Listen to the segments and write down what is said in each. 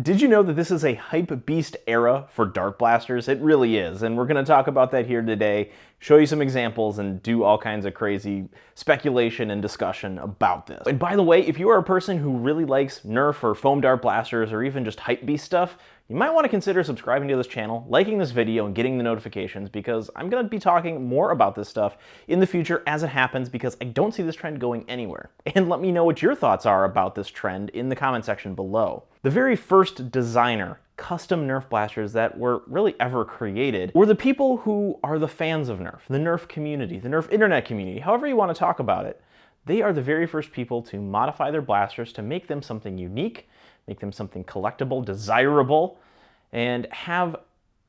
Did you know that this is a Hypebeast era for dart blasters? It really is, and we're going to talk about that here today, show you some examples, and do all kinds of crazy speculation and discussion about this. And by the way, if you are a person who really likes Nerf or foam dart blasters or even just Hypebeast stuff, you might want to consider subscribing to this channel, liking this video, and getting the notifications, because I'm going to be talking more about this stuff in the future as it happens, because I don't see this trend going anywhere. And let me know what your thoughts are about this trend in the comment section below. The very first designer custom Nerf blasters that were really ever created were the people who are the fans of Nerf, the Nerf community, the Nerf internet community, however you want to talk about it. They are the very first people to modify their blasters to make them something unique, make them something collectible, desirable, and have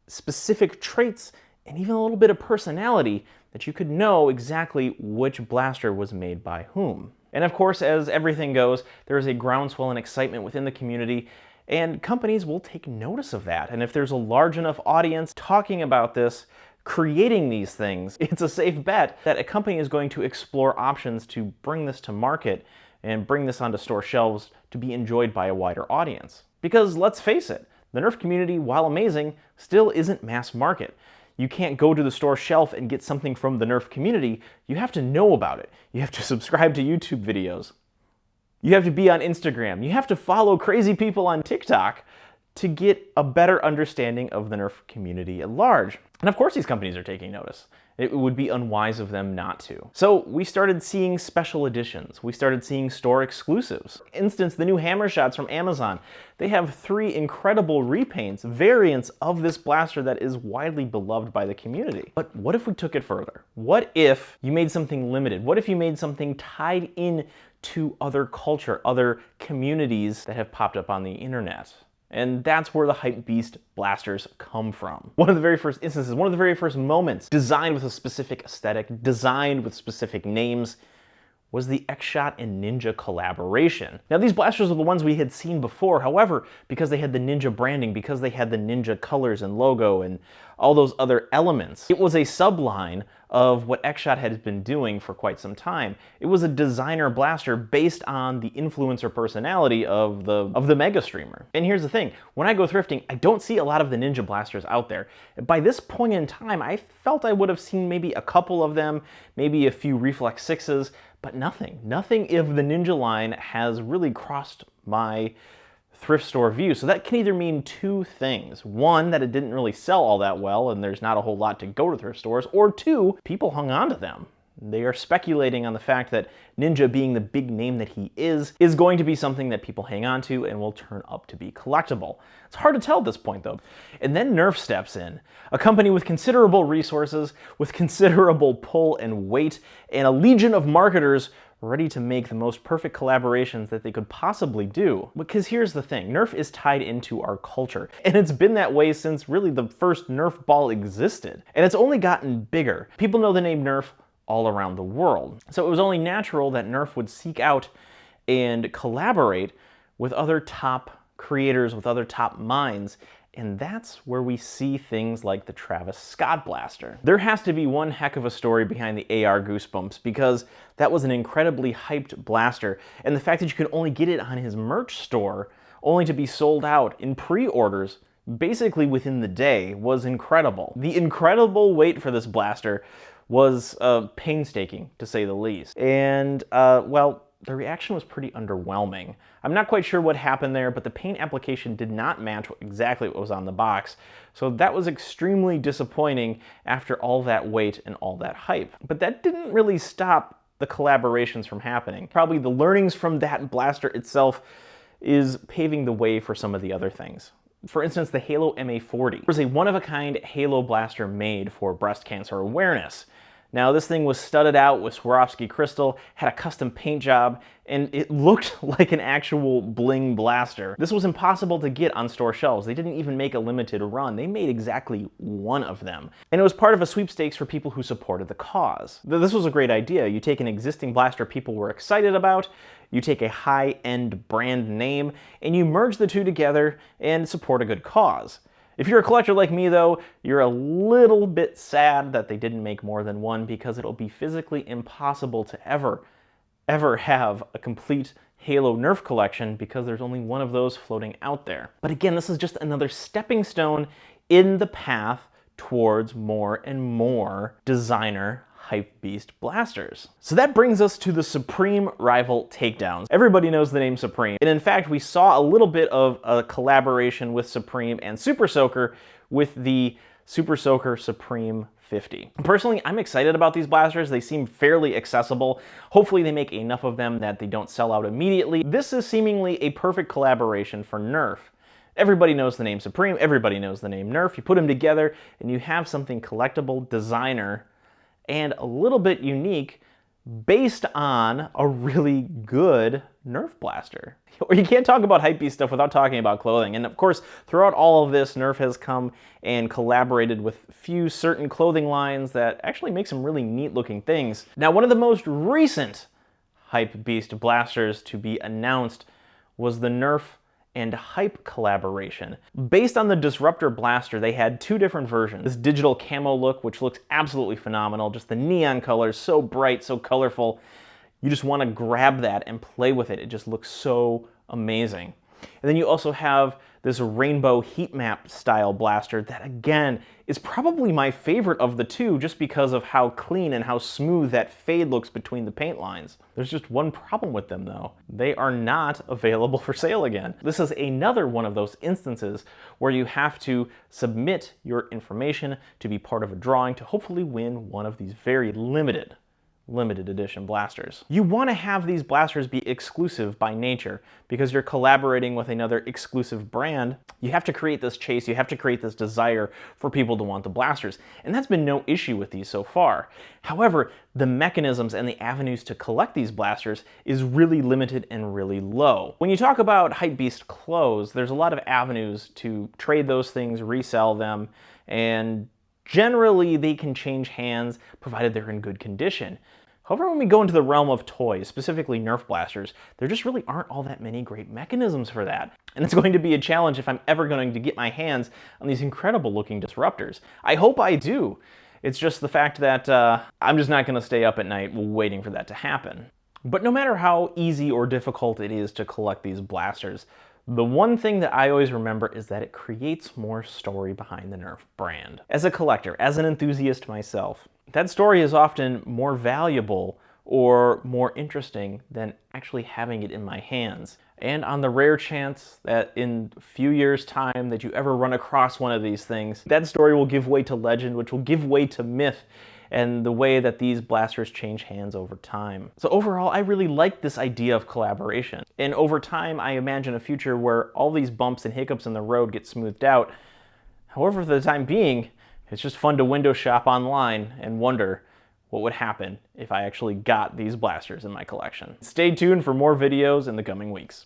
specific traits and even a little bit of personality that you could know exactly which blaster was made by whom. And of course, as everything goes, there is a groundswell and excitement within the community, and companies will take notice of that. And if there's a large enough audience talking about this, creating these things, it's a safe bet that a company is going to explore options to bring this to market and bring this onto store shelves to be enjoyed by a wider audience. Because let's face it, the Nerf community, while amazing, still isn't mass market. You can't go to the store shelf and get something from the Nerf community. You have to know about it. You have to subscribe to YouTube videos. You have to be on Instagram. You have to follow crazy people on TikTok to get a better understanding of the Nerf community at large. And of course these companies are taking notice. It would be unwise of them not to. So we started seeing special editions. We started seeing store exclusives. For instance, the new Hammer Shots from Amazon. They have 3 incredible repaints, variants of this blaster that is widely beloved by the community. But what if we took it further? What if you made something limited? What if you made something tied in to other culture, other communities that have popped up on the internet? And that's where the Hypebeast blasters come from. One of the very first instances, one of the very first moments designed with a specific aesthetic, designed with specific names, was the Xshot and Ninja collaboration. Now these blasters were the ones we had seen before, however, because they had the Ninja branding, because they had the Ninja colors and logo and all those other elements, it was a subline of what Xshot had been doing for quite some time. It was a designer blaster based on the influencer personality of the mega streamer. And here's the thing, when I go thrifting, I don't see a lot of the Ninja blasters out there. By this point in time, I felt I would have seen maybe a couple of them, maybe a few Reflex 6s, but nothing. Nothing of the Ninja line has really crossed my thrift store view. So that can either mean 2 things. 1, that it didn't really sell all that well and there's not a whole lot to go to thrift stores, or 2, people hung on to them. They are speculating on the fact that Ninja, being the big name that he is going to be something that people hang on to and will turn up to be collectible. It's hard to tell at this point though. And then Nerf steps in, a company with considerable resources, with considerable pull and weight, and a legion of marketers ready to make the most perfect collaborations that they could possibly do. Because here's the thing, Nerf is tied into our culture, and it's been that way since really the first Nerf ball existed. And it's only gotten bigger. People know the name Nerf all around the world. So it was only natural that Nerf would seek out and collaborate with other top creators, with other top minds, and that's where we see things like the Travis Scott blaster. There has to be one heck of a story behind the AR Goosebumps, because that was an incredibly hyped blaster, and the fact that you could only get it on his merch store, only to be sold out in pre-orders basically within the day, was incredible. The incredible wait for this blaster was painstaking, to say the least. And, well, the reaction was pretty underwhelming. I'm not quite sure what happened there, but the paint application did not match exactly what was on the box. So that was extremely disappointing after all that wait and all that hype. But that didn't really stop the collaborations from happening. Probably the learnings from that blaster itself is paving the way for some of the other things. For instance, the Halo MA40 was a one-of-a-kind Halo blaster made for breast cancer awareness. Now this thing was studded out with Swarovski crystal, had a custom paint job, and it looked like an actual bling blaster. This was impossible to get on store shelves. They didn't even make a limited run. They made exactly 1 of them. And it was part of a sweepstakes for people who supported the cause. This was a great idea. You take an existing blaster people were excited about, you take a high-end brand name, and you merge the 2 together and support a good cause. If you're a collector like me though, you're a little bit sad that they didn't make more than 1, because it'll be physically impossible to ever have a complete Halo Nerf collection because there's only one of those floating out there. But again, this is just another stepping stone in the path towards more and more designer Hypebeast blasters. So that brings us to the Supreme Rival takedowns. Everybody knows the name Supreme, and in fact we saw a little bit of a collaboration with Supreme and Super Soaker with the Super Soaker Supreme 50. Personally, I'm excited about these blasters. They seem fairly accessible. Hopefully they make enough of them that they don't sell out immediately. This is seemingly a perfect collaboration for Nerf. Everybody knows the name Supreme, everybody knows the name Nerf. You put them together and you have something collectible, designer, and a little bit unique based on a really good Nerf blaster. Or you can't talk about Hypebeast stuff without talking about clothing. And of course, throughout all of this, Nerf has come and collaborated with a few certain clothing lines that actually make some really neat looking things. Now, one of the most recent Hypebeast blasters to be announced was the Nerf and Hype collaboration. Based on the Disruptor blaster, they had two different versions. This digital camo look, which looks absolutely phenomenal, just the neon colors, so bright, so colorful. You just want to grab that and play with it. It just looks so amazing. And then you also have this rainbow heat map style blaster that, again, is probably my favorite of the two just because of how clean and how smooth that fade looks between the paint lines. There's just one problem with them though. They are not available for sale again. This is another one of those instances where you have to submit your information to be part of a drawing to hopefully win one of these very limited edition blasters. You want to have these blasters be exclusive by nature because you're collaborating with another exclusive brand. You have to create this chase, you have to create this desire for people to want the blasters, and that's been no issue with these so far. However, the mechanisms and the avenues to collect these blasters is really limited and really low. When you talk about Hypebeast clothes, there's a lot of avenues to trade those things, resell them, and generally they can change hands provided they're in good condition. However, when we go into the realm of toys, specifically Nerf blasters, there just really aren't all that many great mechanisms for that. And it's going to be a challenge if I'm ever going to get my hands on these incredible looking disruptors. I hope I do. It's just the fact that I'm just not going to stay up at night waiting for that to happen. But no matter how easy or difficult it is to collect these blasters, the one thing that I always remember is that it creates more story behind the Nerf brand. As a collector, as an enthusiast myself, that story is often more valuable or more interesting than actually having it in my hands. And on the rare chance that in a few years' time that you ever run across one of these things, that story will give way to legend, which will give way to myth, and the way that these blasters change hands over time. So overall, I really like this idea of collaboration. And over time, I imagine a future where all these bumps and hiccups in the road get smoothed out. However, for the time being, it's just fun to window shop online and wonder what would happen if I actually got these blasters in my collection. Stay tuned for more videos in the coming weeks.